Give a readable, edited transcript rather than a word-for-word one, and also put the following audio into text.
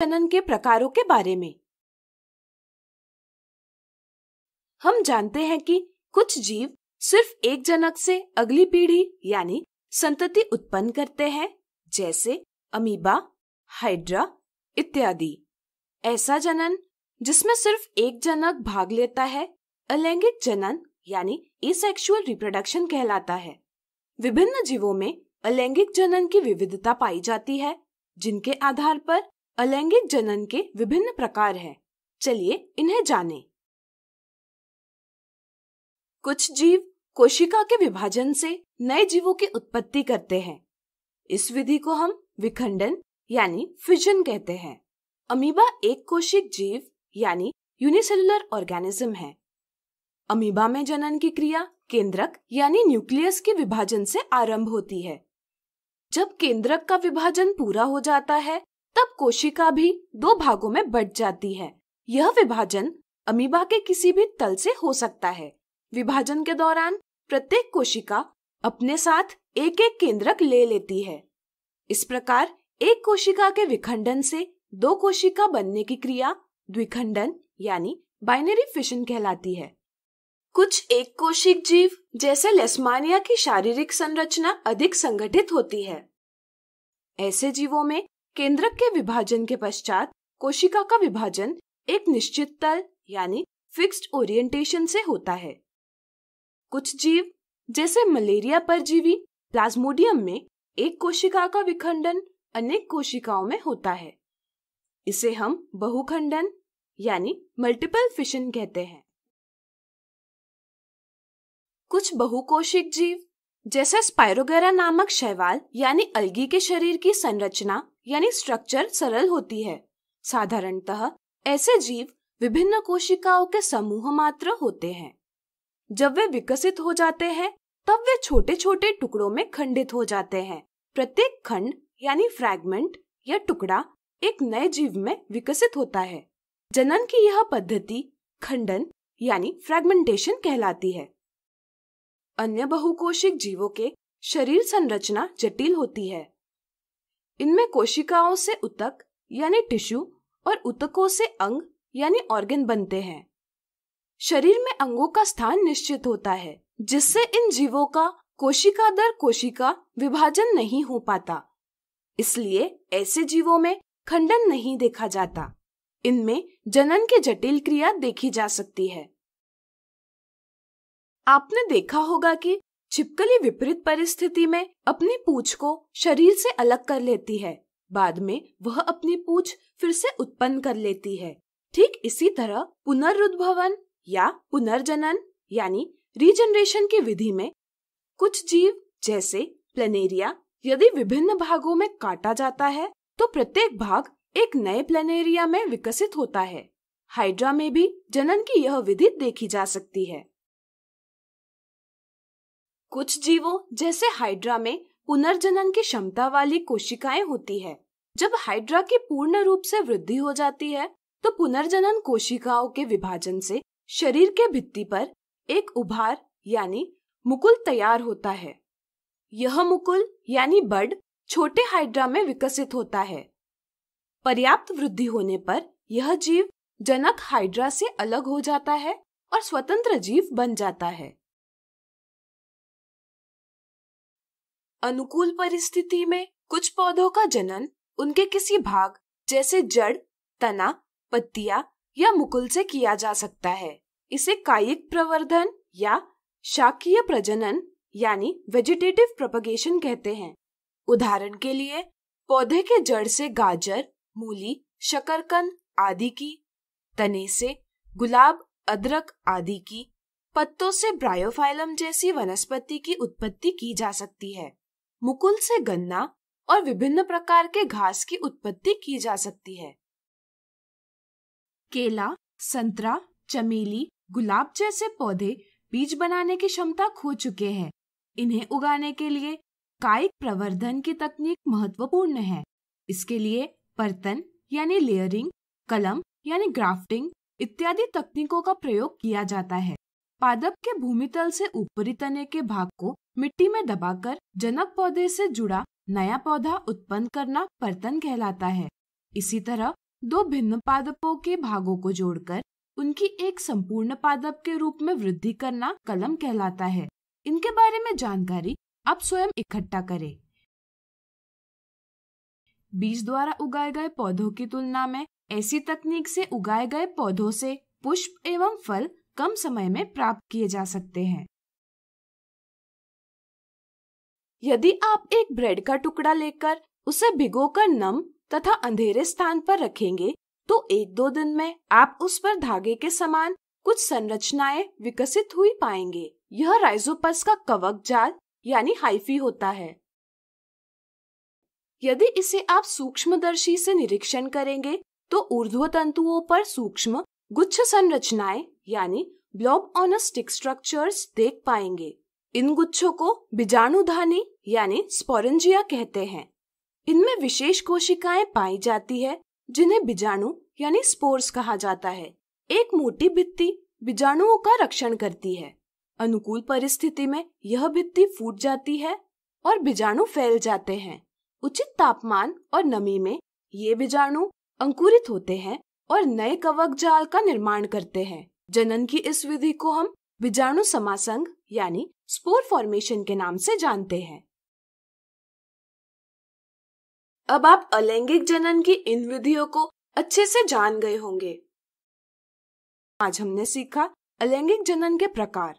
जनन के प्रकारों के बारे में। हम जानते हैं कि कुछ जीव सिर्फ एक जनक से अगली पीढ़ी यानी संतति उत्पन्न करते हैं, जैसे अमीबा, हाइड्रा इत्यादि। ऐसा जनन जिसमें सिर्फ एक जनक भाग लेता है अलैंगिक जनन यानी एसेक्सुअल रिप्रोडक्शन कहलाता है। विभिन्न जीवों में अलैंगिक जनन की विविधता पाई जाती है, जिनके आधार पर अलैंगिक जनन के विभिन्न प्रकार हैं। चलिए इन्हें जानें। कुछ जीव कोशिका के विभाजन से नए जीवों की उत्पत्ति करते हैं। इस विधि को हम विखंडन यानी फिजन कहते हैं। अमीबा एक कोशिक जीव यानी यूनिसेलुलर ऑर्गेनिज्म है। अमीबा में जनन की क्रिया केंद्रक यानी न्यूक्लियस के विभाजन से आरंभ होती है। जब केंद्रक का विभाजन पूरा हो जाता है, तब कोशिका भी दो भागों में बंट जाती है। यह विभाजन अमीबा के किसी भी तल से हो सकता है। विभाजन के दौरान प्रत्येक कोशिका अपने साथ एक एक केंद्रक ले लेती है। इस प्रकार एक कोशिका के विखंडन से दो कोशिका बनने की क्रिया द्विखंडन यानी बाइनरी फिशन कहलाती है। कुछ एक कोशिक जीव जैसे लेशमानिया की शारीरिक संरचना अधिक संगठित होती है। ऐसे जीवों में केंद्रक के विभाजन के पश्चात कोशिका का विभाजन एक निश्चित तल यानी फिक्स्ड ओरिएंटेशन से होता है। कुछ जीव जैसे मलेरिया परजीवी प्लाज्मोडियम में एक कोशिका का विखंडन अनेक कोशिकाओं में होता है। इसे हम बहुखंडन यानी मल्टीपल फिशन कहते हैं। कुछ बहुकोशिक जीव जैसे स्पाइरोगेरा नामक शैवाल यानी अलगी के शरीर की संरचना यानी स्ट्रक्चर सरल होती है। साधारणतः ऐसे जीव विभिन्न कोशिकाओं के समूह मात्र होते हैं। जब वे विकसित हो जाते हैं, तब वे छोटे छोटे टुकड़ों में खंडित हो जाते हैं। प्रत्येक खंड यानी फ्रैगमेंट या टुकड़ा एक नए जीव में विकसित होता है। जनन की यह पद्धति खंडन यानी फ्रैगमेंटेशन कहलाती है। अन्य बहुकोशिक जीवों के शरीर संरचना जटिल होती है। इनमें कोशिकाओं से ऊतक यानी टिश्यू और ऊतकों से अंग यानी ऑर्गन बनते हैं। शरीर में अंगों का स्थान निश्चित होता है, जिससे इन जीवों का कोशिका दर कोशिका विभाजन नहीं हो पाता। इसलिए ऐसे जीवों में खंडन नहीं देखा जाता। इनमें जनन की जटिल क्रिया देखी जा सकती है। आपने देखा होगा कि छिपकली विपरीत परिस्थिति में अपनी पूंछ को शरीर से अलग कर लेती है। बाद में वह अपनी पूंछ फिर से उत्पन्न कर लेती है। ठीक इसी तरह पुनरुद्भवन या पुनर्जनन यानी रीजनरेशन की विधि में कुछ जीव जैसे प्लेनेरिया यदि विभिन्न भागों में काटा जाता है, तो प्रत्येक भाग एक नए प्लेनेरिया में विकसित होता है। हाइड्रा में भी जनन की यह विधि देखी जा सकती है। कुछ जीवों जैसे हाइड्रा में पुनर्जनन की क्षमता वाली कोशिकाएं होती है। जब हाइड्रा की पूर्ण रूप से वृद्धि हो जाती है, तो पुनर्जनन कोशिकाओं के विभाजन से शरीर के भित्ति पर एक उभार यानी मुकुल तैयार होता है। यह मुकुल यानी बड छोटे हाइड्रा में विकसित होता है। पर्याप्त वृद्धि होने पर यह जीव जनक हाइड्रा से अलग हो जाता है और स्वतंत्र जीव बन जाता है। अनुकूल परिस्थिति में कुछ पौधों का जनन उनके किसी भाग जैसे जड़, तना, पत्तियां या मुकुल से किया जा सकता है। इसे कायिक प्रवर्धन या शाकीय प्रजनन यानी वेजिटेटिव प्रोपगेशन कहते हैं। उदाहरण के लिए पौधे के जड़ से गाजर, मूली, शकरकंद आदि की, तने से गुलाब, अदरक आदि की, पत्तों से ब्रायोफाइलम जैसी वनस्पति की उत्पत्ति की जा सकती है। मुकुल से गन्ना और विभिन्न प्रकार के घास की उत्पत्ति की जा सकती है। केला, संतरा, चमेली, गुलाब जैसे पौधे बीज बनाने की क्षमता खो चुके हैं। इन्हें उगाने के लिए कायिक प्रवर्धन की तकनीक महत्वपूर्ण है। इसके लिए परतन यानी लेयरिंग, कलम यानी ग्राफ्टिंग इत्यादि तकनीकों का प्रयोग किया जाता है। पादप के भूमितल से ऊपरी तने के भाग को मिट्टी में दबाकर जनक पौधे से जुड़ा नया पौधा उत्पन्न करना परतन कहलाता है। इसी तरह दो भिन्न पादपों के भागों को जोड़कर उनकी एक संपूर्ण पादप के रूप में वृद्धि करना कलम कहलाता है। इनके बारे में जानकारी आप स्वयं इकट्ठा करें। बीज द्वारा उगाए गए पौधों की तुलना में ऐसी तकनीक से उगाए गए पौधों से पुष्प एवं फल कम समय में प्राप्त किए जा सकते हैं। यदि आप एक ब्रेड का टुकड़ा लेकर उसे भिगोकर नम तथा अंधेरे स्थान पर रखेंगे तो 1-2 दिन में आप उस पर धागे के समान कुछ संरचनाएं विकसित हुई पाएंगे। यह राइजोपस का कवक जाल यानी हाइफी होता है। यदि इसे आप सूक्ष्मदर्शी से निरीक्षण करेंगे तो ऊर्ध्व तंतुओं पर सूक्ष्म गुच्छ संरचनाएं यानी blob on a stick structures देख पाएंगे। इन गुच्छों को बीजाणुधानी यानी स्पोरेंजिया कहते हैं। इनमें विशेष कोशिकाएं पाई जाती है जिन्हें बीजाणु यानी स्पोर्स कहा जाता है। एक मोटी भित्ति बीजाणुओं का रक्षण करती है। अनुकूल परिस्थिति में यह भित्ति फूट जाती है और बीजाणु फैल जाते हैं। उचित तापमान और नमी में ये बीजाणु अंकुरित होते हैं और नए कवक जाल का निर्माण करते हैं। जनन की इस विधि को हम बीजाणु समासंग यानी स्पोर फॉर्मेशन के नाम से जानते हैं। अब आप अलैंगिक जनन की इन विधियों को अच्छे से जान गए होंगे। आज हमने सीखा अलैंगिक जनन के प्रकार।